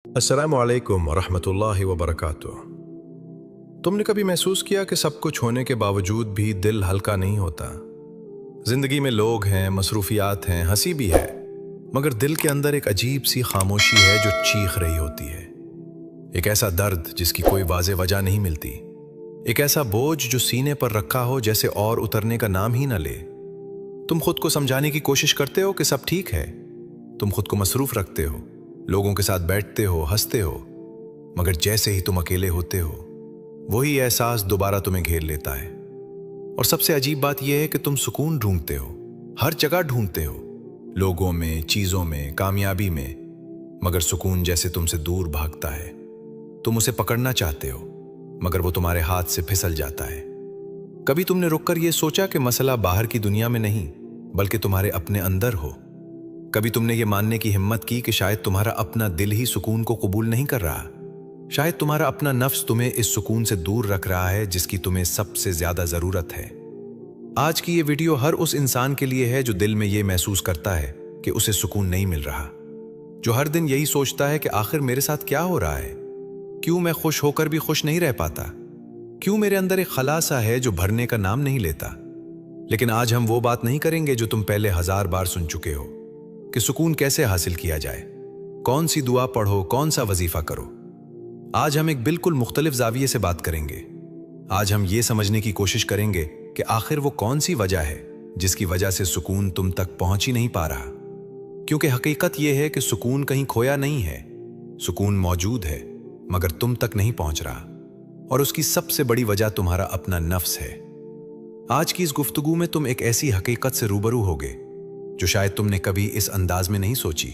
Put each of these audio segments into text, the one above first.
السلام علیکم ورحمۃ اللہ وبرکاتہ۔ تم نے کبھی محسوس کیا کہ سب کچھ ہونے کے باوجود بھی دل ہلکا نہیں ہوتا؟ زندگی میں لوگ ہیں، مصروفیات ہیں، ہنسی بھی ہے، مگر دل کے اندر ایک عجیب سی خاموشی ہے جو چیخ رہی ہوتی ہے۔ ایک ایسا درد جس کی کوئی واضح وجہ نہیں ملتی، ایک ایسا بوجھ جو سینے پر رکھا ہو جیسے اور اترنے کا نام ہی نہ لے۔ تم خود کو سمجھانے کی کوشش کرتے ہو کہ سب ٹھیک ہے، تم خود کو مصروف رکھتے ہو، لوگوں کے ساتھ بیٹھتے ہو، ہنستے ہو، مگر جیسے ہی تم اکیلے ہوتے ہو وہی احساس دوبارہ تمہیں گھیر لیتا ہے۔ اور سب سے عجیب بات یہ ہے کہ تم سکون ڈھونڈتے ہو، ہر جگہ ڈھونڈتے ہو، لوگوں میں، چیزوں میں، کامیابی میں، مگر سکون جیسے تم سے دور بھاگتا ہے۔ تم اسے پکڑنا چاہتے ہو مگر وہ تمہارے ہاتھ سے پھسل جاتا ہے۔ کبھی تم نے رک کر یہ سوچا کہ مسئلہ باہر کی دنیا میں نہیں بلکہ تمہارے اپنے اندر ہو؟ کبھی تم نے یہ ماننے کی ہمت کی کہ شاید تمہارا اپنا دل ہی سکون کو قبول نہیں کر رہا، شاید تمہارا اپنا نفس تمہیں اس سکون سے دور رکھ رہا ہے جس کی تمہیں سب سے زیادہ ضرورت ہے؟ آج کی یہ ویڈیو ہر اس انسان کے لیے ہے جو دل میں یہ محسوس کرتا ہے کہ اسے سکون نہیں مل رہا، جو ہر دن یہی سوچتا ہے کہ آخر میرے ساتھ کیا ہو رہا ہے، کیوں میں خوش ہو کر بھی خوش نہیں رہ پاتا، کیوں میرے اندر ایک خلا سا ہے جو بھرنے کا نام نہیں لیتا۔ لیکن آج ہم وہ بات نہیں کریں گے جو تم پہلے 1000 بار سن چکے ہو، کہ سکون کیسے حاصل کیا جائے، کون سی دعا پڑھو، کون سا وظیفہ کرو۔ آج ہم ایک بالکل مختلف زاویے سے بات کریں گے۔ آج ہم یہ سمجھنے کی کوشش کریں گے کہ آخر وہ کون سی وجہ ہے جس کی وجہ سے سکون تم تک پہنچ ہی نہیں پا رہا۔ کیونکہ حقیقت یہ ہے کہ سکون کہیں کھویا نہیں ہے، سکون موجود ہے مگر تم تک نہیں پہنچ رہا، اور اس کی سب سے بڑی وجہ تمہارا اپنا نفس ہے۔ آج کی اس گفتگو میں تم ایک ایسی حقیقت سے روبرو ہوگے جو شاید تم نے کبھی اس انداز میں نہیں سوچی۔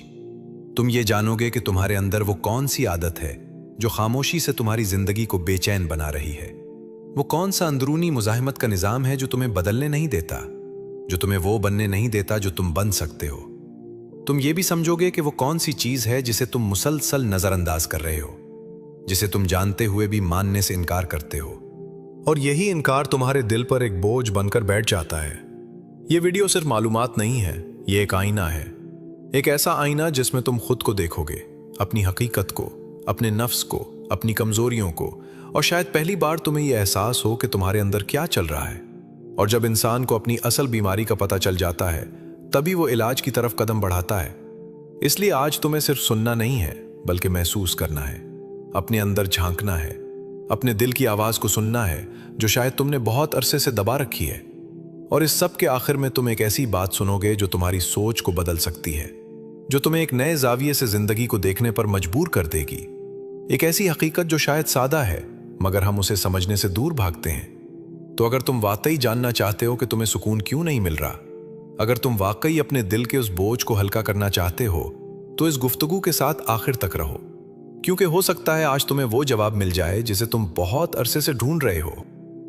تم یہ جانو گے کہ تمہارے اندر وہ کون سی عادت ہے جو خاموشی سے تمہاری زندگی کو بے چین بنا رہی ہے، وہ کون سا اندرونی مزاحمت کا نظام ہے جو تمہیں بدلنے نہیں دیتا، جو تمہیں وہ بننے نہیں دیتا جو تم بن سکتے ہو۔ تم یہ بھی سمجھو گے کہ وہ کون سی چیز ہے جسے تم مسلسل نظر انداز کر رہے ہو، جسے تم جانتے ہوئے بھی ماننے سے انکار کرتے ہو، اور یہی انکار تمہارے دل پر ایک بوجھ بن کر بیٹھ جاتا ہے۔ یہ ویڈیو صرف معلومات نہیں ہے، یہ ایک آئینہ ہے، ایک ایسا آئینہ جس میں تم خود کو دیکھو گے، اپنی حقیقت کو، اپنے نفس کو، اپنی کمزوریوں کو، اور شاید پہلی بار تمہیں یہ احساس ہو کہ تمہارے اندر کیا چل رہا ہے۔ اور جب انسان کو اپنی اصل بیماری کا پتہ چل جاتا ہے تبھی وہ علاج کی طرف قدم بڑھاتا ہے۔ اس لیے آج تمہیں صرف سننا نہیں ہے بلکہ محسوس کرنا ہے، اپنے اندر جھانکنا ہے، اپنے دل کی آواز کو سننا ہے جو شاید تم نے بہت عرصے سے دبا رکھی ہے۔ اور اس سب کے آخر میں تم ایک ایسی بات سنو گے جو تمہاری سوچ کو بدل سکتی ہے، جو تمہیں ایک نئے زاویے سے زندگی کو دیکھنے پر مجبور کر دے گی۔ ایک ایسی حقیقت جو شاید سادہ ہے مگر ہم اسے سمجھنے سے دور بھاگتے ہیں۔ تو اگر تم واقعی جاننا چاہتے ہو کہ تمہیں سکون کیوں نہیں مل رہا، اگر تم واقعی اپنے دل کے اس بوجھ کو ہلکا کرنا چاہتے ہو تو اس گفتگو کے ساتھ آخر تک رہو، کیونکہ ہو سکتا ہے آج تمہیں وہ جواب مل جائے جسے تم بہت عرصے سے ڈھونڈ رہے ہو۔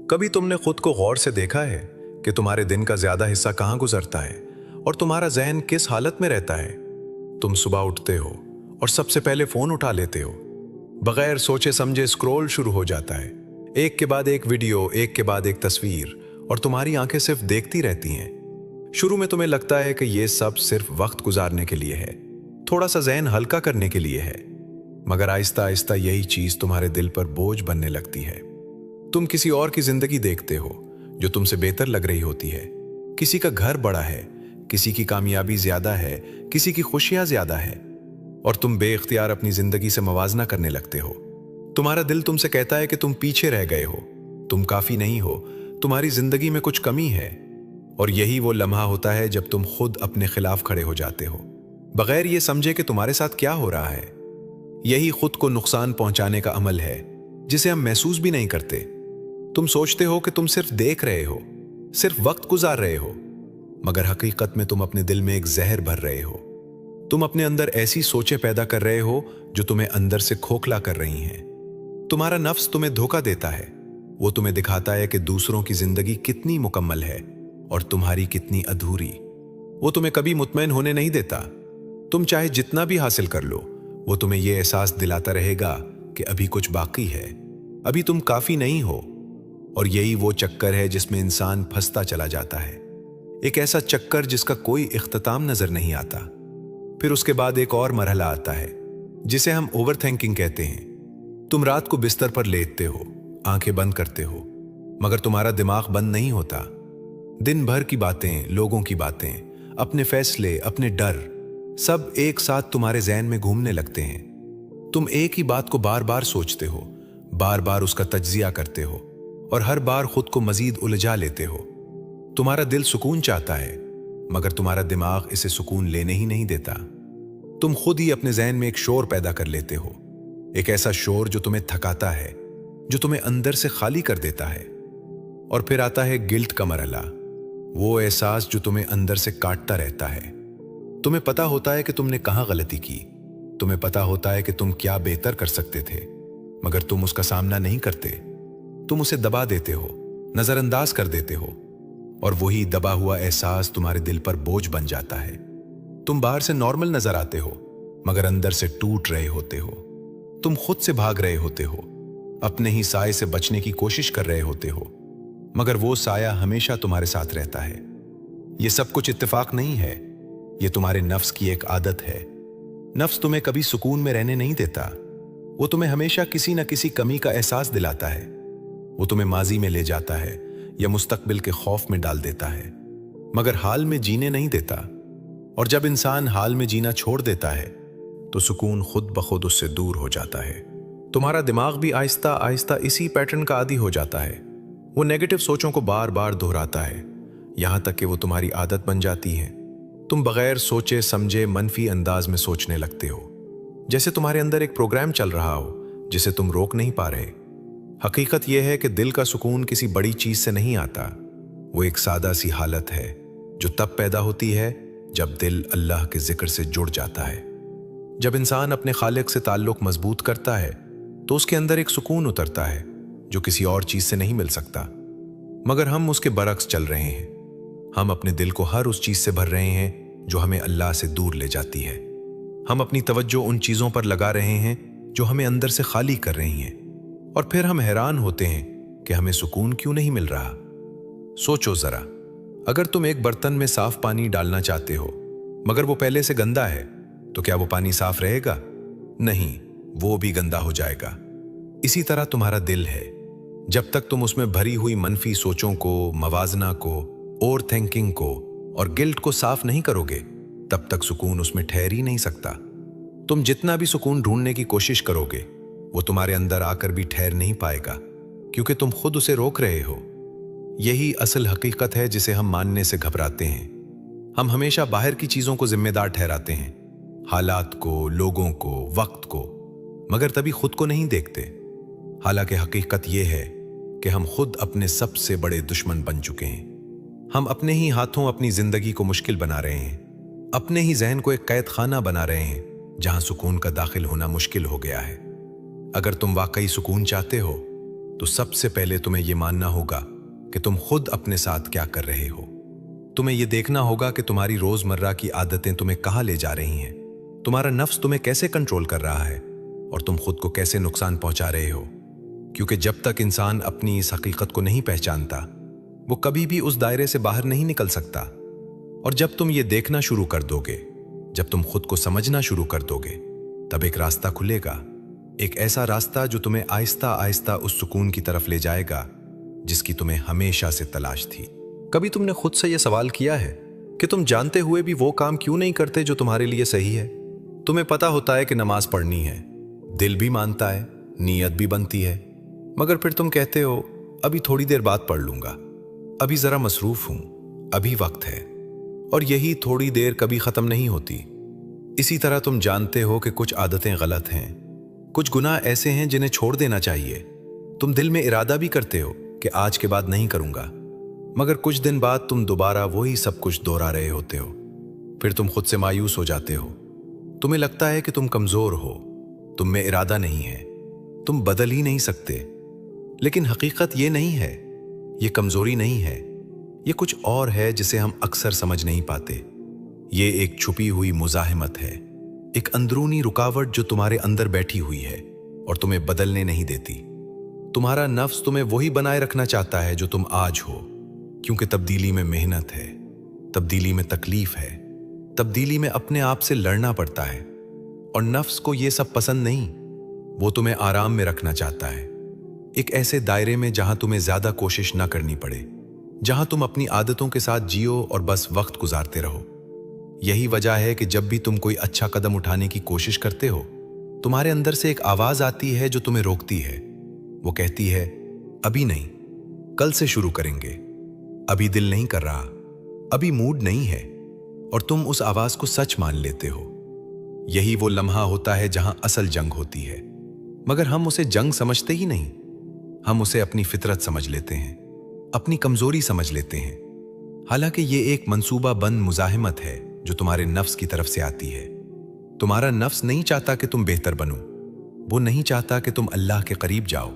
کبھی تم نے خود کو غور سے دیکھا ہے کہ تمہارے دن کا زیادہ حصہ کہاں گزرتا ہے اور تمہارا ذہن کس حالت میں رہتا ہے؟ تم صبح اٹھتے ہو اور سب سے پہلے فون اٹھا لیتے ہو، بغیر سوچے سمجھے سکرول شروع ہو جاتا ہے، ایک کے بعد ایک ویڈیو، ایک کے بعد ایک تصویر، اور تمہاری آنکھیں صرف دیکھتی رہتی ہیں۔ شروع میں تمہیں لگتا ہے کہ یہ سب صرف وقت گزارنے کے لیے ہے، تھوڑا سا ذہن ہلکا کرنے کے لیے ہے، مگر آہستہ آہستہ یہی چیز تمہارے دل پر بوجھ بننے لگتی ہے۔ تم کسی اور کی زندگی دیکھتے ہو جو تم سے بہتر لگ رہی ہوتی ہے، کسی کا گھر بڑا ہے، کسی کی کامیابی زیادہ ہے، کسی کی خوشیاں زیادہ ہے، اور تم بے اختیار اپنی زندگی سے موازنہ کرنے لگتے ہو۔ تمہارا دل تم سے کہتا ہے کہ تم پیچھے رہ گئے ہو، تم کافی نہیں ہو، تمہاری زندگی میں کچھ کمی ہے، اور یہی وہ لمحہ ہوتا ہے جب تم خود اپنے خلاف کھڑے ہو جاتے ہو، بغیر یہ سمجھے کہ تمہارے ساتھ کیا ہو رہا ہے۔ یہی خود کو نقصان پہنچانے کا عمل ہے جسے ہم محسوس بھی نہیں کرتے۔ تم سوچتے ہو کہ تم صرف دیکھ رہے ہو، صرف وقت گزار رہے ہو، مگر حقیقت میں تم اپنے دل میں ایک زہر بھر رہے ہو۔ تم اپنے اندر ایسی سوچیں پیدا کر رہے ہو جو تمہیں اندر سے کھوکھلا کر رہی ہیں۔ تمہارا نفس تمہیں دھوکہ دیتا ہے، وہ تمہیں دکھاتا ہے کہ دوسروں کی زندگی کتنی مکمل ہے اور تمہاری کتنی ادھوری۔ وہ تمہیں کبھی مطمئن ہونے نہیں دیتا۔ تم چاہے جتنا بھی حاصل کر لو، وہ تمہیں یہ احساس دلاتا رہے گا کہ ابھی کچھ باقی ہے، ابھی تم کافی نہیں ہو۔ اور یہی وہ چکر ہے جس میں انسان پھنستا چلا جاتا ہے، ایک ایسا چکر جس کا کوئی اختتام نظر نہیں آتا۔ پھر اس کے بعد ایک اور مرحلہ آتا ہے जिसे हम ओवर थिंकिंग कहते हैं। तुम रात को बिस्तर पर लेटते हो, आंखें बंद करते हो, मगर तुम्हारा दिमाग बंद नहीं होता। दिन भर की बातें, लोगों की बातें, अपने फैसले, अपने डर, सब एक साथ तुम्हारे ज़हन में घूमने लगते हैं। तुम एक ही बात को बार बार सोचते हो, बार बार उसका तज्जिया करते हो और हर बार खुद को मजीद उलझा लेते हो। तुम्हारा दिल सुकून चाहता है, मगर तुम्हारा दिमाग इसे सुकून लेने ही नहीं देता। तुम खुद ही अपने ज़हन में एक शोर पैदा कर लेते हो, एक ऐसा शोर जो तुम्हें थकाता है, जो तुम्हें अंदर से खाली कर देता है। और फिर आता है गिल्ट का मरहला, वो एहसास जो तुम्हें अंदर से काटता रहता है। तुम्हें पता होता है कि तुमने कहाँ गलती की, तुम्हें पता होता है कि तुम क्या बेहतर कर सकते थे, मगर तुम उसका सामना नहीं करते। तुम उसे दबा देते हो, नजरअंदाज कर देते हो, और वही दबा हुआ एहसास तुम्हारे दिल पर बोझ बन जाता है। तुम बाहर से नॉर्मल नजर आते हो, मगर अंदर से टूट रहे होते हो। तुम खुद से भाग रहे होते हो, अपने ही साए से बचने की कोशिश कर रहे होते हो, मगर वो साया हमेशा तुम्हारे साथ रहता है। ये सब कुछ इत्तेफाक नहीं है, ये तुम्हारे नफ्स की एक आदत है। नफ्स तुम्हें कभी सुकून में रहने नहीं देता। वो तुम्हें हमेशा किसी न किसी कमी का एहसास दिलाता है। वो तुम्हें माजी में ले जाता है या मुस्तकबिल के खौफ में डाल देता है, मगर हाल में जीने नहीं देता। और जब इंसान हाल में जीना छोड़ देता है तो सुकून खुद ब खुद उससे दूर हो जाता है। तुम्हारा दिमाग भी आहिस्ता आहिस्ता इसी पैटर्न का आदी हो जाता है। वो नेगेटिव सोचों को बार बार दोहराता है, यहां तक कि वो तुम्हारी आदत बन जाती है। तुम बगैर सोचे समझे मनफी अंदाज में सोचने लगते हो, जैसे तुम्हारे अंदर एक प्रोग्राम चल रहा हो जिसे तुम रोक नहीं पा रहे। हकीकत यह है कि दिल का सुकून किसी बड़ी चीज से नहीं आता। वो एक सादा सी हालत है जो तब पैदा होती है जब दिल अल्लाह के जिक्र से जुड़ जाता है। जब इंसान अपने खालिक से ताल्लुक मजबूत करता है तो उसके अंदर एक सुकून उतरता है जो किसी और चीज से नहीं मिल सकता। मगर हम उसके बरक्स चल रहे हैं। हम अपने दिल को हर उस चीज से भर रहे हैं जो हमें अल्लाह से दूर ले जाती है। हम अपनी तवज्जो उन चीजों पर लगा रहे हैं जो हमें अंदर से खाली कर रही हैं, और फिर हम हैरान होते हैं कि हमें सुकून क्यों नहीं मिल रहा। सोचो जरा, अगर तुम एक बर्तन में साफ पानी डालना चाहते हो मगर वो पहले से गंदा है, तो क्या वो पानी साफ रहेगा? नहीं, वो भी गंदा हो जाएगा। इसी तरह तुम्हारा दिल है। जब तक तुम उसमें भरी हुई मनफी सोचों को, मवाजना को, ओवर थिंकिंग को और गिल्ट को साफ नहीं करोगे, तब तक सुकून उसमें ठहर ही नहीं सकता। तुम जितना भी सुकून ढूंढने की कोशिश करोगे, वो तुम्हारे अंदर आकर भी ठहर नहीं पाएगा, क्योंकि तुम खुद उसे रोक रहे हो। यही असल हकीकत है जिसे हम मानने से घबराते हैं। हम हमेशा बाहर की चीजों को जिम्मेदार ठहराते हैं, हालात को, लोगों को, वक्त को, मगर तभी खुद को नहीं देखते। हालांकि हकीकत यह है कि हम खुद अपने सबसे बड़े दुश्मन बन चुके हैं। हम अपने ही हाथों अपनी जिंदगी को मुश्किल बना रहे हैं, अपने ही जहन को एक कैद खाना बना रहे हैं जहां सुकून का दाखिल होना मुश्किल हो गया है। अगर तुम वाकई सुकून चाहते हो तो सबसे पहले तुम्हें यह मानना होगा कि तुम खुद अपने साथ क्या कर रहे हो। तुम्हें यह देखना होगा कि तुम्हारी रोजमर्रा की आदतें तुम्हें कहां ले जा रही हैं, तुम्हारा नफ्स तुम्हें कैसे कंट्रोल कर रहा है और तुम खुद को कैसे नुकसान पहुंचा रहे हो। क्योंकि जब तक इंसान अपनी इस हकीकत को नहीं पहचानता, वो कभी भी उस दायरे से बाहर नहीं निकल सकता। और जब तुम ये देखना शुरू कर दोगे, जब तुम खुद को समझना शुरू कर दोगे, तब एक रास्ता खुलेगा, एक ऐसा रास्ता जो तुम्हें आहिस्ता आहिस्ता उस सुकून की तरफ ले जाएगा जिसकी तुम्हें हमेशा से तलाश थी। कभी तुमने खुद से यह सवाल किया है कि तुम जानते हुए भी वो काम क्यों नहीं करते जो तुम्हारे लिए सही है? तुम्हें पता होता है कि नमाज पढ़नी है, दिल भी मानता है, नीयत भी बनती है, मगर फिर तुम कहते हो अभी थोड़ी देर बाद पढ़ लूंगा, अभी जरा मसरूफ हूं, अभी वक्त है। और यही थोड़ी देर कभी खत्म नहीं होती। इसी तरह तुम जानते हो कि कुछ आदतें गलत हैं, कुछ गुनाह ऐसे हैं जिन्हें छोड़ देना चाहिए। तुम दिल में इरादा भी करते हो कि आज के बाद नहीं करूंगा, मगर कुछ दिन बाद तुम दोबारा वही सब कुछ दोहरा रहे होते हो। फिर तुम खुद से मायूस हो जाते हो। तुम्हें लगता है कि तुम कमजोर हो, तुम में इरादा नहीं है, तुम बदल ही नहीं सकते। लेकिन हकीकत ये नहीं है, ये कमजोरी नहीं है, ये कुछ और है जिसे हम अक्सर समझ नहीं पाते। ये एक छुपी हुई मुजाहिमत है, एक अंदरूनी रुकावट जो तुम्हारे अंदर बैठी हुई है और तुम्हें बदलने नहीं देती। तुम्हारा नफ्स तुम्हें वही बनाए रखना चाहता है जो तुम आज हो, क्योंकि तब्दीली में मेहनत है, तब्दीली में तकलीफ है, तब्दीली में अपने आप से लड़ना पड़ता है। और नफ्स को ये सब पसंद नहीं। वो तुम्हें आराम में रखना चाहता है, एक ऐसे दायरे में जहां तुम्हें ज्यादा कोशिश ना करनी पड़े, जहां तुम अपनी आदतों के साथ जियो और बस वक्त गुजारते रहो। यही वजह है कि जब भी तुम कोई अच्छा कदम उठाने की कोशिश करते हो, तुम्हारे अंदर से एक आवाज आती है जो तुम्हें रोकती है। वो कहती है, अभी नहीं, कल से शुरू करेंगे, अभी दिल नहीं कर रहा, अभी मूड नहीं है। और तुम उस आवाज को सच मान लेते हो। यही वो लम्हा होता है जहां असल जंग होती है, मगर हम उसे जंग समझते ही नहीं। हम उसे अपनी फितरत समझ लेते हैं, अपनी कमजोरी समझ लेते हैं। हालांकि ये एक मंसूबा बंद मुजाहिमत है जो तुम्हारे नफ्स की तरफ से आती है। तुम्हारा नफ्स नहीं चाहता कि तुम बेहतर बनो, वो नहीं चाहता कि तुम अल्लाह के करीब जाओ,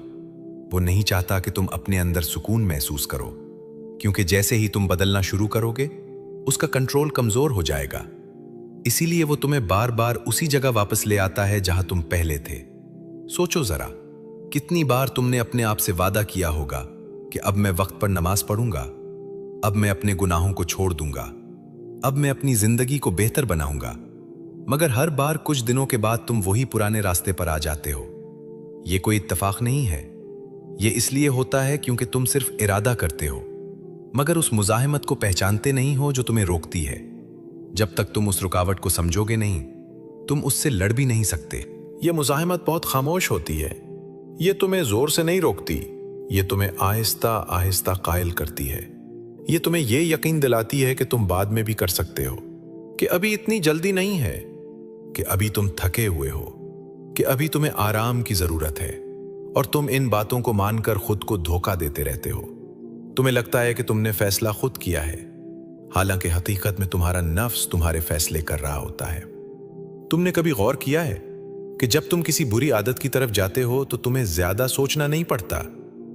वो नहीं चाहता कि तुम अपने अंदर सुकून महसूस करो, क्योंकि जैसे ही तुम बदलना शुरू करोगे उसका कंट्रोल कमजोर हो जाएगा। इसीलिए वो तुम्हें बार बार उसी जगह वापस ले आता है जहां तुम पहले थे। सोचो जरा, कितनी बार तुमने अपने आप से वादा किया होगा कि अब मैं वक्त पर नमाज पढ़ूंगा, अब मैं अपने गुनाहों को छोड़ दूंगा, अब मैं अपनी जिंदगी को बेहतर बनाऊंगा, मगर हर बार कुछ दिनों के बाद तुम वही पुराने रास्ते पर आ जाते हो। ये कोई इत्तेफाक नहीं है, ये इसलिए होता है क्योंकि तुम सिर्फ इरादा करते हो, मगर उस मुजाहिमत को पहचानते नहीं हो जो तुम्हें रोकती है। जब तक तुम उस रुकावट को समझोगे नहीं, तुम उससे लड़ भी नहीं सकते। ये मुजाहिमत बहुत खामोश होती है। ये तुम्हें जोर से नहीं रोकती, ये तुम्हें आहिस्ता आहिस्ता कायल करती है। ये तुम्हें ये यकीन दिलाती है कि तुम बाद में भी कर सकते हो, कि अभी इतनी जल्दी नहीं है, कि अभी तुम थके हुए हो, कि अभी तुम्हें आराम की जरूरत है। और तुम इन बातों को मानकर खुद को धोखा देते रहते हो। तुम्हें लगता है कि तुमने फैसला खुद किया है, हालांकि हकीकत में तुम्हारा नफ्स तुम्हारे फैसले कर रहा होता है। तुमने कभी गौर किया है कि जब तुम किसी बुरी आदत की तरफ जाते हो तो तुम्हें ज्यादा सोचना नहीं पड़ता,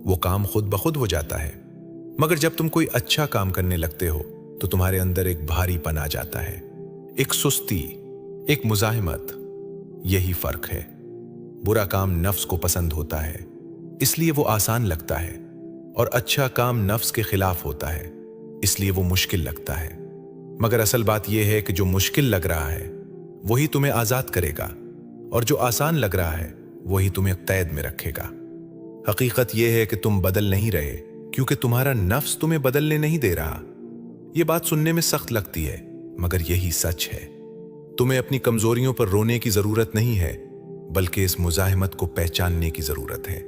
वो काम खुद ब खुद हो जाता है। मगर जब तुम कोई अच्छा काम करने लगते हो तो तुम्हारे अंदर एक भारीपन आ जाता है, एक सुस्ती, एक मुजाहिमत। यही फर्क है। बुरा काम नफ्स को पसंद होता है, इसलिए वो आसान लगता है, और अच्छा काम नफ्स के खिलाफ होता है, इसलिए वो मुश्किल लगता है। मगर असल बात यह है कि जो मुश्किल लग रहा है वही तुम्हें आजाद करेगा, और जो आसान लग रहा है वही तुम्हें कैद में रखेगा। हकीकत यह है कि तुम बदल नहीं रहे क्योंकि तुम्हारा नफ्स तुम्हें बदलने नहीं दे रहा। यह बात सुनने में सख्त लगती है, मगर यही सच है। तुम्हें अपनी कमजोरियों पर रोने की जरूरत नहीं है, बल्कि इस मुजाहिमत को पहचानने की जरूरत है।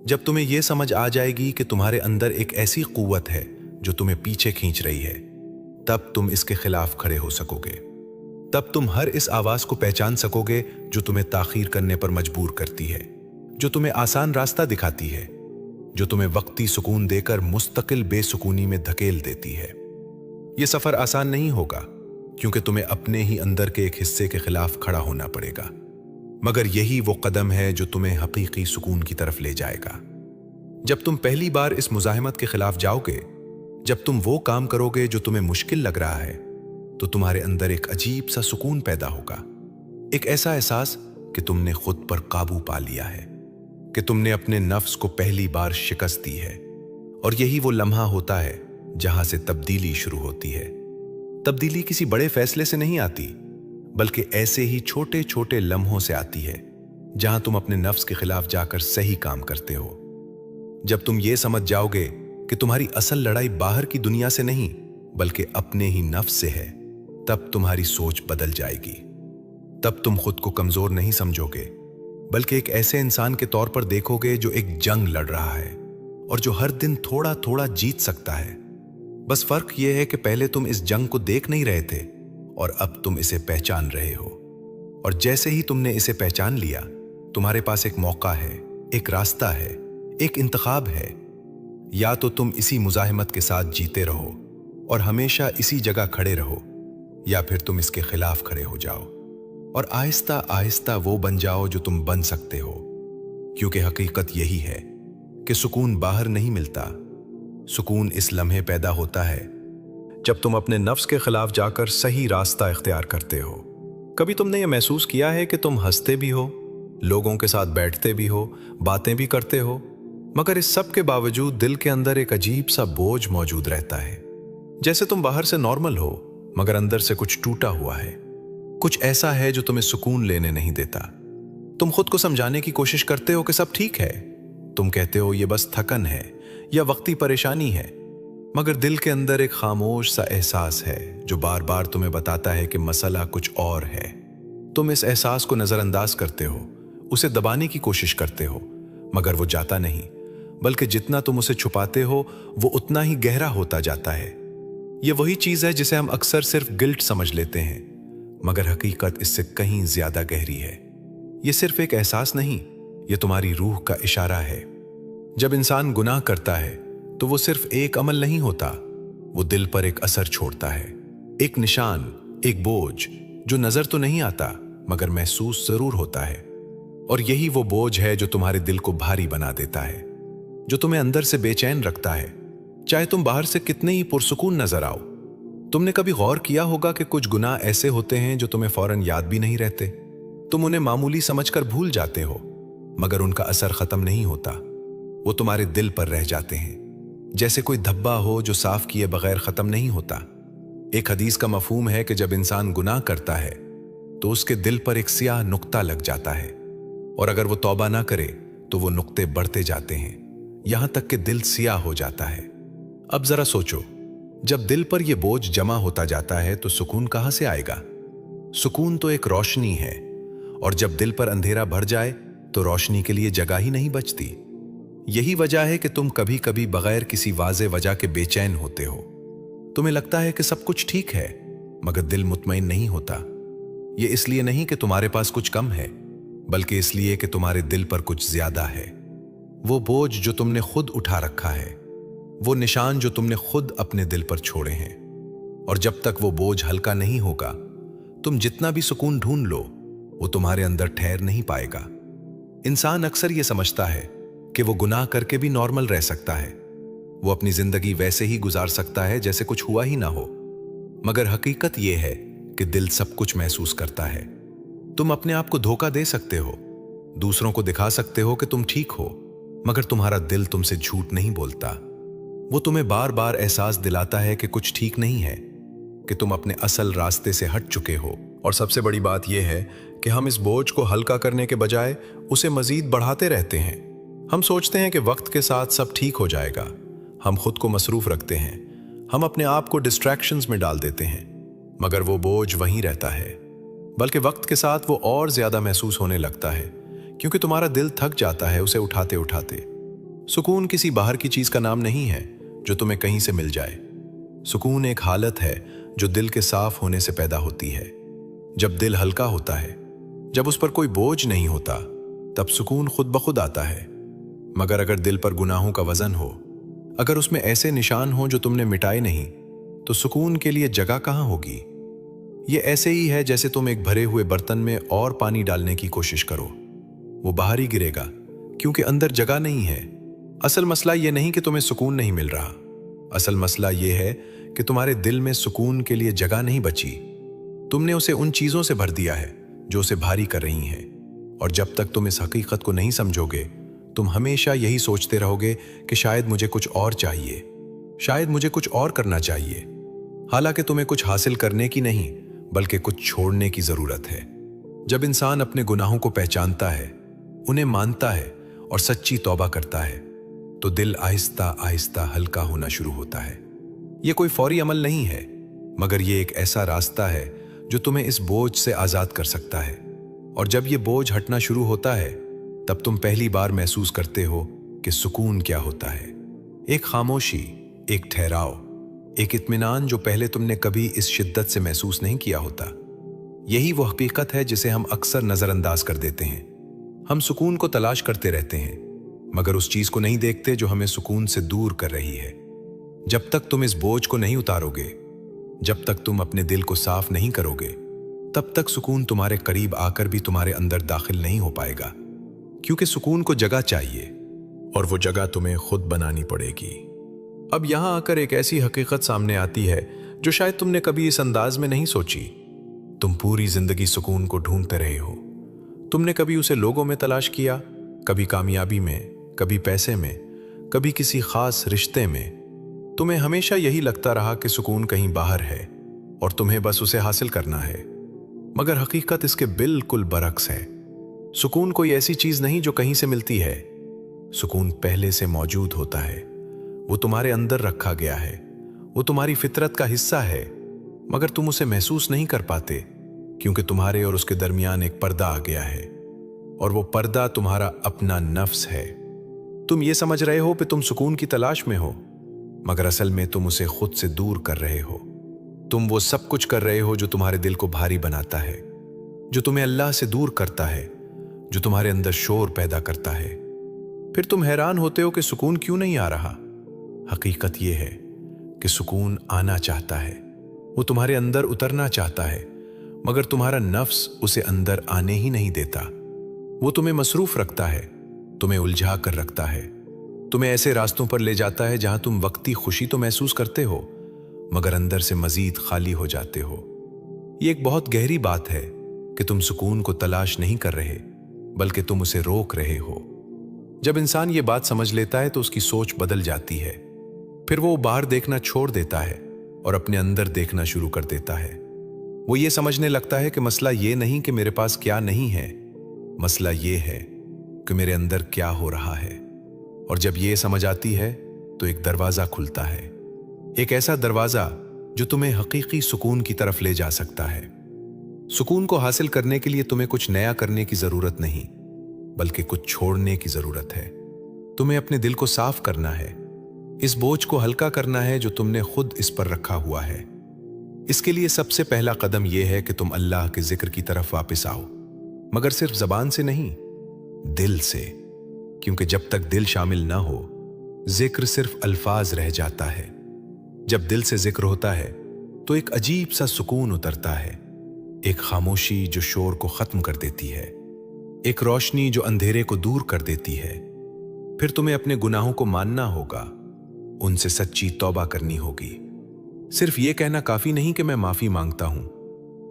जब तुम्हें यह समझ आ जाएगी कि तुम्हारे अंदर एक ऐसी कुव्वत है जो तुम्हें पीछे खींच रही है, तब तुम इसके खिलाफ खड़े हो सकोगे। तब तुम हर इस आवाज को पहचान सकोगे जो तुम्हें ताखीर करने पर मजबूर करती है, जो तुम्हें आसान रास्ता दिखाती है, जो तुम्हें वक्ती सुकून देकर मुस्तकिल बेसुकूनी में धकेल देती है। यह सफर आसान नहीं होगा क्योंकि तुम्हें अपने ही अंदर के एक हिस्से के खिलाफ खड़ा होना पड़ेगा, मगर यही वो कदम है जो तुम्हें हकीकी सुकून की तरफ ले जाएगा। जब तुम पहली बार इस मुजाहिमत के खिलाफ जाओगे, जब तुम वो काम करोगे जो तुम्हें मुश्किल लग रहा है, तो तुम्हारे अंदर एक अजीब सा सुकून पैदा होगा। एक ऐसा एहसास कि तुमने खुद पर काबू पा लिया है, कि तुमने अपने नफ्स को पहली बार शिकस्त दी है। और यही वो लम्हा होता है जहां से तब्दीली शुरू होती है। तब्दीली किसी बड़े फैसले से नहीं आती, बल्कि ऐसे ही छोटे छोटे लम्हों से आती है जहां तुम अपने नफ्स के खिलाफ जाकर सही काम करते हो। जब तुम ये समझ जाओगे कि तुम्हारी असल लड़ाई बाहर की दुनिया से नहीं बल्कि अपने ही नफ्स से है, तब तुम्हारी सोच बदल जाएगी। तब तुम खुद को कमजोर नहीं समझोगे, बल्कि एक ऐसे इंसान के तौर पर देखोगे जो एक जंग लड़ रहा है और जो हर दिन थोड़ा थोड़ा जीत सकता है। बस फर्क यह है कि पहले तुम इस जंग को देख नहीं रहे थे और अब तुम इसे पहचान रहे हो। और जैसे ही तुमने इसे पहचान लिया, तुम्हारे पास एक मौका है, एक रास्ता है, एक इंतखाब है। या तो तुम इसी मुजाहिमत के साथ जीते रहो और हमेशा इसी जगह खड़े रहो, या फिर तुम इसके खिलाफ खड़े हो जाओ और आहिस्ता आहिस्ता वो बन जाओ जो तुम बन सकते हो। क्योंकि हकीकत यही है कि सुकून बाहर नहीं मिलता, सुकून इस लम्हे पैदा होता है जब तुम अपने नफ्स के खिलाफ जाकर सही रास्ता इख्तियार करते हो। कभी तुमने ये महसूस किया है कि तुम हंसते भी हो, लोगों के साथ बैठते भी हो, बातें भी करते हो, मगर इस सब के बावजूद दिल के अंदर एक अजीब सा बोझ मौजूद रहता है। जैसे तुम बाहर से नॉर्मल हो, मगर अंदर से कुछ टूटा हुआ है, कुछ ऐसा है जो तुम्हें सुकून लेने नहीं देता। तुम खुद को समझाने की कोशिश करते हो कि सब ठीक है। तुम कहते हो ये बस थकन है या वक्ती परेशानी है, मगर दिल के अंदर एक खामोश सा एहसास है जो बार बार तुम्हें बताता है कि मसला कुछ और है। तुम इस एहसास को नजरअंदाज करते हो, उसे दबाने की कोशिश करते हो, मगर वो जाता नहीं, बल्कि जितना तुम उसे छुपाते हो वो उतना ही गहरा होता जाता है। ये वही चीज है जिसे हम अक्सर सिर्फ गिल्ट समझ लेते हैं, मगर हकीकत इससे कहीं ज्यादा गहरी है। ये सिर्फ एक एहसास नहीं, ये तुम्हारी रूह का इशारा है। जब इंसान गुनाह करता है तो वो सिर्फ एक अमल नहीं होता, वो दिल पर एक असर छोड़ता है, एक निशान, एक बोझ जो नजर तो नहीं आता मगर महसूस जरूर होता है। और यही वो बोझ है जो तुम्हारे दिल को भारी बना देता है, जो तुम्हें अंदर से बेचैन रखता है, चाहे तुम बाहर से कितने ही पुरसुकून नजर आओ। तुमने कभी गौर किया होगा कि कुछ गुनाह ऐसे होते हैं जो तुम्हें फौरन याद भी नहीं रहते। तुम उन्हें मामूली समझकर भूल जाते हो, मगर उनका असर खत्म नहीं होता, वो तुम्हारे दिल पर रह जाते हैं, जैसे कोई धब्बा हो जो साफ किए बगैर खत्म नहीं होता। एक हदीस का मफहूम है कि जब इंसान गुनाह करता है तो उसके दिल पर एक सियाह नुक्ता लग जाता है, और अगर वो तौबा ना करे तो वो नुक्ते बढ़ते जाते हैं, यहां तक कि दिल सियाह हो जाता है। अब जरा सोचो, जब दिल पर यह बोझ जमा होता जाता है तो सुकून कहां से आएगा? सुकून तो एक रोशनी है, और जब दिल पर अंधेरा भर जाए तो रोशनी के लिए जगह ही नहीं बचती। यही वजह है कि तुम कभी कभी बगैर किसी वाज़े वजह के बेचैन होते हो। तुम्हें लगता है कि सब कुछ ठीक है, मगर दिल मुतमईन नहीं होता। यह इसलिए नहीं कि तुम्हारे पास कुछ कम है, बल्कि इसलिए कि तुम्हारे दिल पर कुछ ज्यादा है। वो बोझ जो तुमने खुद उठा रखा है, वो निशान जो तुमने खुद अपने दिल पर छोड़े हैं। और जब तक वो बोझ हल्का नहीं होगा, तुम जितना भी सुकून ढूंढ लो, वो तुम्हारे अंदर ठहर नहीं पाएगा। इंसान अक्सर ये समझता है कि वो गुनाह करके भी नॉर्मल रह सकता है, वो अपनी जिंदगी वैसे ही गुजार सकता है जैसे कुछ हुआ ही ना हो। मगर हकीकत यह है कि दिल सब कुछ महसूस करता है। तुम अपने आप को धोखा दे सकते हो, दूसरों को दिखा सकते हो कि तुम ठीक हो, मगर तुम्हारा दिल तुमसे झूठ नहीं बोलता। वो तुम्हें बार बार एहसास दिलाता है कि कुछ ठीक नहीं है, कि तुम अपने असल रास्ते से हट चुके हो। और सबसे बड़ी बात यह है कि हम इस बोझ को हल्का करने के बजाय उसे मजीद बढ़ाते रहते हैं। हम सोचते हैं कि वक्त के साथ सब ठीक हो जाएगा। हम खुद को मसरूफ रखते हैं, हम अपने आप को डिस्ट्रैक्शंस में डाल देते हैं, मगर वो बोझ वहीं रहता है। बल्कि वक्त के साथ वो और ज्यादा महसूस होने लगता है, क्योंकि तुम्हारा दिल थक जाता है उसे उठाते उठाते। सुकून किसी बाहर की चीज का नाम नहीं है जो तुम्हें कहीं से मिल जाए। सुकून एक हालत है जो दिल के साफ होने से पैदा होती है। जब दिल हल्का होता है, जब उस पर कोई बोझ नहीं होता, तब सुकून खुद ब खुद आता है। मगर अगर दिल पर गुनाहों का वजन हो, अगर उसमें ऐसे निशान हो जो तुमने मिटाए नहीं, तो सुकून के लिए जगह कहां होगी? ये ऐसे ही है जैसे तुम एक भरे हुए बर्तन में और पानी डालने की कोशिश करो, वो बाहर ही गिरेगा, क्योंकि अंदर जगह नहीं है। असल मसला ये नहीं कि तुम्हें सुकून नहीं मिल रहा, असल मसला ये है कि तुम्हारे दिल में सुकून के लिए जगह नहीं बची। तुमने उसे उन चीजों से भर दिया है जो उसे भारी कर रही हैं। और जब तक तुम इस हकीकत को नहीं समझोगे, तुम हमेशा यही सोचते रहोगे कि शायद मुझे कुछ और चाहिए, शायद मुझे कुछ और करना चाहिए। हालांकि तुम्हें कुछ हासिल करने की नहीं, बल्कि कुछ छोड़ने की जरूरत है। जब इंसान अपने गुनाहों को पहचानता है, उन्हें मानता है और सच्ची तौबा करता है, तो दिल आहिस्ता आहिस्ता हल्का होना शुरू होता है। यह कोई फौरी अमल नहीं है, मगर यह एक ऐसा रास्ता है जो तुम्हें इस बोझ से आजाद कर सकता है। और जब यह बोझ हटना शुरू होता है, तब तुम पहली बार महसूस करते हो कि सुकून क्या होता है। एक खामोशी, एक ठहराव, एक इत्मीनान जो पहले तुमने कभी इस शिद्दत से महसूस नहीं किया होता। यही वो हकीकत है जिसे हम अक्सर नजरअंदाज कर देते हैं। हम सुकून को तलाश करते रहते हैं, मगर उस चीज को नहीं देखते जो हमें सुकून से दूर कर रही है। जब तक तुम इस बोझ को नहीं उतारोगे, जब तक तुम अपने दिल को साफ नहीं करोगे, तब तक सुकून तुम्हारे करीब आकर भी तुम्हारे अंदर दाखिल नहीं हो पाएगा। क्योंकि सुकून को जगह चाहिए, और वो जगह तुम्हें खुद बनानी पड़ेगी। अब यहां आकर एक ऐसी हकीकत सामने आती है जो शायद तुमने कभी इस अंदाज में नहीं सोची। तुम पूरी जिंदगी सुकून को ढूंढते रहे हो। तुमने कभी उसे लोगों में तलाश किया, कभी कामयाबी में, कभी पैसे में, कभी किसी खास रिश्ते में। तुम्हें हमेशा यही लगता रहा कि सुकून कहीं बाहर है और तुम्हें बस उसे हासिल करना है। मगर हकीकत इसके बिल्कुल बरक्स है। सुकून कोई ऐसी चीज नहीं जो कहीं से मिलती है। सुकून पहले से मौजूद होता है, वो तुम्हारे अंदर रखा गया है, वो तुम्हारी फितरत का हिस्सा है, मगर तुम उसे महसूस नहीं कर पाते क्योंकि तुम्हारे और उसके दरमियान एक पर्दा आ गया है, और वो पर्दा तुम्हारा अपना नफ्स है। तुम ये समझ रहे हो कि तुम सुकून की तलाश में हो, मगर असल में तुम उसे खुद से दूर कर रहे हो। तुम वो सब कुछ कर रहे हो जो तुम्हारे दिल को भारी बनाता है, जो तुम्हें अल्लाह से दूर करता है, जो तुम्हारे अंदर शोर पैदा करता है। फिर तुम हैरान होते हो कि सुकून क्यों नहीं आ रहा। हकीकत यह है कि सुकून आना चाहता है, वो तुम्हारे अंदर उतरना चाहता है, मगर तुम्हारा नफ्स उसे अंदर आने ही नहीं देता। वो तुम्हें मसरूफ रखता है, तुम्हें उलझा कर रखता है, तुम्हें ऐसे रास्तों पर ले जाता है जहां तुम वक्ती खुशी तो महसूस करते हो, मगर अंदर से मजीद खाली हो जाते हो। ये एक बहुत गहरी बात है कि तुम सुकून को तलाश नहीं कर रहे, बल्कि तुम उसे रोक रहे हो। जब इंसान ये बात समझ लेता है तो उसकी सोच बदल जाती है। फिर वो बाहर देखना छोड़ देता है और अपने अंदर देखना शुरू कर देता है। वो ये समझने लगता है कि मसला ये नहीं कि मेरे पास क्या नहीं है, मसला ये है कि मेरे अंदर क्या हो रहा है। और जब ये समझ आती है तो एक दरवाजा खुलता है, एक ऐसा दरवाजा जो तुम्हें हकीकी सुकून की तरफ ले जा सकता है। सुकून को हासिल करने के लिए तुम्हें कुछ नया करने की जरूरत नहीं, बल्कि कुछ छोड़ने की जरूरत है। तुम्हें अपने दिल को साफ करना है, इस बोझ को हल्का करना है जो तुमने खुद इस पर रखा हुआ है। इसके लिए सबसे पहला कदम यह है कि तुम अल्लाह के जिक्र की तरफ वापस आओ, मगर सिर्फ जबान से नहीं, दिल से। क्योंकि जब तक दिल शामिल ना हो, जिक्र सिर्फ अल्फाज रह जाता है। जब दिल से जिक्र होता है तो एक अजीब सा सुकून उतरता है, एक खामोशी जो शोर को खत्म कर देती है, एक रोशनी जो अंधेरे को दूर कर देती है। फिर तुम्हें अपने गुनाहों को मानना होगा, उनसे सच्ची तौबा करनी होगी। सिर्फ ये कहना काफी नहीं कि मैं माफी मांगता हूं,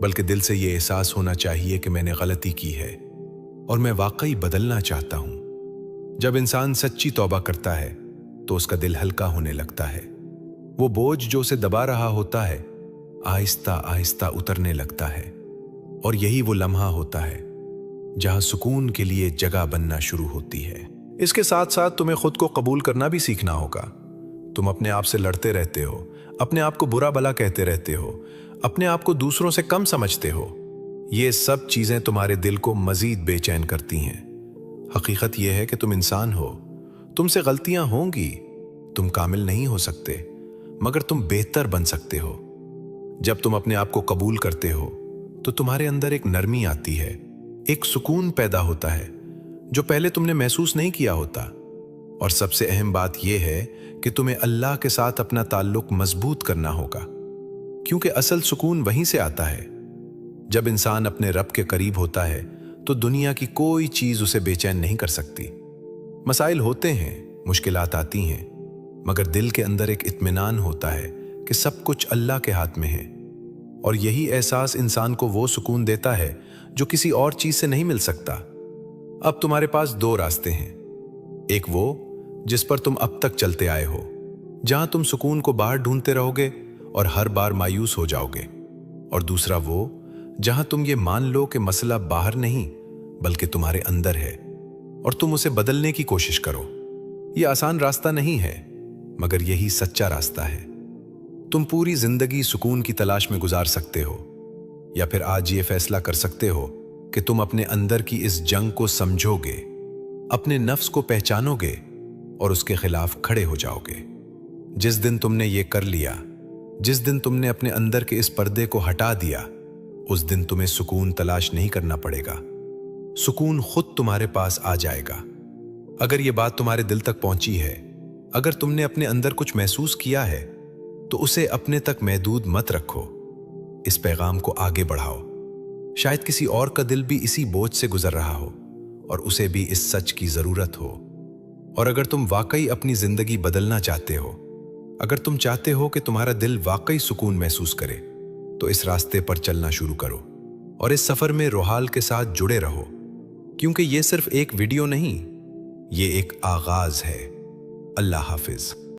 बल्कि दिल से ये एहसास होना चाहिए कि मैंने गलती की है और मैं वाकई बदलना चाहता हूं। जब इंसान सच्ची तौबा करता है तो उसका दिल हल्का होने लगता है। वो बोझ जो उसे दबा रहा होता है आहिस्ता आहिस्ता उतरने लगता है, और यही वो लम्हा होता है जहां सुकून के लिए जगह बनना शुरू होती है। इसके साथ साथ तुम्हें खुद को कबूल करना भी सीखना होगा। तुम अपने आप से लड़ते रहते हो, अपने आप को बुरा भला कहते रहते हो, अपने आप को दूसरों से कम समझते हो। ये सब चीजें तुम्हारे दिल को मजीद बेचैन करती हैं। हकीकत यह है कि तुम इंसान हो, तुमसे गलतियां होंगी, तुम कामिल नहीं हो सकते, मगर तुम बेहतर बन सकते हो। जब तुम अपने आप को कबूल करते हो तो तुम्हारे अंदर एक नरमी आती है, एक सुकून पैदा होता है जो पहले तुमने महसूस नहीं किया होता। और सबसे अहम बात यह है कि तुम्हें अल्लाह के साथ अपना ताल्लुक मजबूत करना होगा, क्योंकि असल सुकून वहीं से आता है। जब इंसान अपने रब के करीब होता है तो दुनिया की कोई चीज उसे बेचैन नहीं कर सकती। मसाइल होते हैं, मुश्किलात आती हैं, मगर दिल के अंदर एक इत्मीनान होता है कि सब कुछ अल्लाह के हाथ में है। और यही एहसास इंसान को वो सुकून देता है जो किसी और चीज से नहीं मिल सकता। अब तुम्हारे पास दो रास्ते हैं, एक वो जिस पर तुम अब तक चलते आए हो, जहां तुम सुकून को बाहर ढूंढते रहोगे और हर बार मायूस हो जाओगे, और दूसरा वो जहां तुम ये मान लो कि मसला बाहर नहीं बल्कि तुम्हारे अंदर है और तुम उसे बदलने की कोशिश करो। यह आसान रास्ता नहीं है, मगर यही सच्चा रास्ता है। तुम पूरी जिंदगी सुकून की तलाश में गुजार सकते हो, या फिर आज ये फैसला कर सकते हो कि तुम अपने अंदर की इस जंग को समझोगे, अपने नफ्स को पहचानोगे और उसके खिलाफ खड़े हो जाओगे। जिस दिन तुमने ये कर लिया, जिस दिन तुमने अपने अंदर के इस पर्दे को हटा दिया, उस दिन तुम्हें सुकून तलाश नहीं करना पड़ेगा। सुकून खुद तुम्हारे पास आ जाएगा। अगर ये बात तुम्हारे दिल तक पहुंची है, अगर तुमने अपने अंदर कुछ महसूस किया है, तो उसे अपने तक महदूद मत रखो। इस पैगाम को आगे बढ़ाओ। शायद किसी और का दिल भी इसी बोझ से गुजर रहा हो और उसे भी इस सच की जरूरत हो। और अगर तुम वाकई अपनी जिंदगी बदलना चाहते हो, अगर तुम चाहते हो कि तुम्हारा दिल वाकई सुकून महसूस करे, तो इस रास्ते पर चलना शुरू करो और इस सफर में रोहाल के साथ जुड़े रहो, क्योंकि ये सिर्फ एक वीडियो नहीं, ये एक आगाज है। अल्लाह हाफिज।